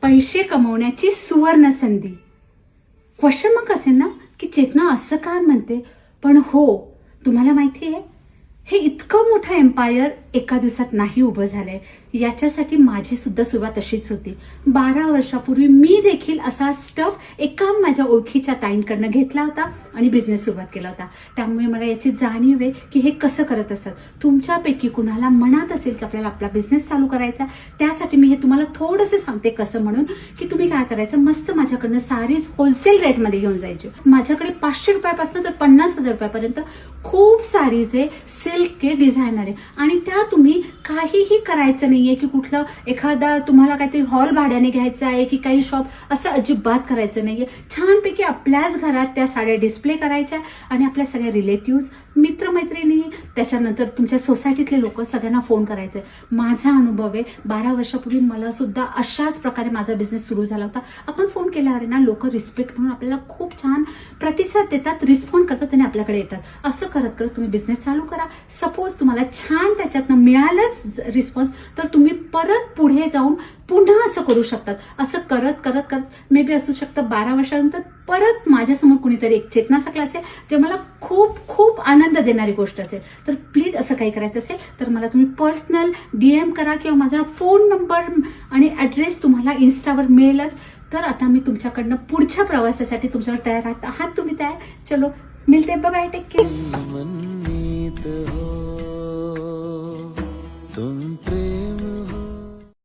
पैसे कमवण्याची सुवर्ण संधी. क्वेश्चन मग असेल ना की चेतना असं काय म्हणते, पण हो, तुम्हाला माहिती आहे हे इतकं मोठं एम्पायर एका दिवसात नाही उभं झालंय. याच्यासाठी माझी सुद्धा सुरुवात अशीच होती. 12 वर्षापूर्वी मी देखील असा स्टफ एका माझ्या ओळखीच्या ताईंकडनं घेतला होता आणि बिझनेस सुरुवात केला होता. त्यामुळे मला याची जाणीव आहे की हे कसं करत असतात. तुमच्यापैकी कुणाला मनात असेल की आपल्याला आपला बिझनेस चालू करायचा, त्यासाठी मी हे तुम्हाला थोडंसं सांगते कसं, म्हणून की तुम्ही काय करायचं, मस्त माझ्याकडनं सारीच होलसेल रेटमध्ये घेऊन जायचे. माझ्याकडे 500 रुपयापासून तर 50,000 रुपयापर्यंत खूप सारीज आहे, सिल्क आहे, डिझायनर आहे. आणि त्या तुम्ही काहीही करायचं नाहीये की कुठलं एखादा तुम्हाला काहीतरी हॉल भाड्याने घ्यायचा आहे की काही शॉप, असं अजिबात करायचं नाहीये. छानपैकी आपल्याच घरात त्या साड्या डिस्प्ले करायच्या आणि आपल्या सगळ्या रिलेटिव्स, मित्रमैत्रिणी, त्याच्यानंतर तुमच्या सोसायटीतले लोक, सगळ्यांना फोन करायचे. माझा अनुभव आहे, 12 वर्षापूर्वी मला सुद्धा अशाच प्रकारे माझा बिझनेस सुरू झाला होता. आपण फोन केल्यावर ना लोक रिस्पेक्ट म्हणून आपल्याला खूप छान प्रतिसाद देतात, रिस्पॉन्ड करतात आणि आपल्याकडे येतात. असं करत करत तुम्ही बिझनेस चालू करा. सपोज तुम्हाला छान त्याच्यातनं मिळालंच रिस्पॉन्स, तर तुम्ही परत पुढे जाऊन पुन्हा असं करू शकतात. असं करत करत करत मे बी असू शकतं 12 वर्षानंतर परत माझ्यासमोर कुणीतरी एक चेतनाचा क्लास आहे जे मला खूप खूप आनंद देणारी गोष्ट असेल. तर प्लीज असं काही करायचं असेल तर मला तुम्ही पर्सनल DM करा किंवा माझा फोन नंबर आणि ॲड्रेस तुम्हाला इन्स्टावर मिळेलच. तर आता मी तुमच्याकडनं पुढच्या प्रवासासाठी तुमच्याकडे तयार आहात तुम्ही तयार? चलो मिलते, बाय बाय, टेक केअर.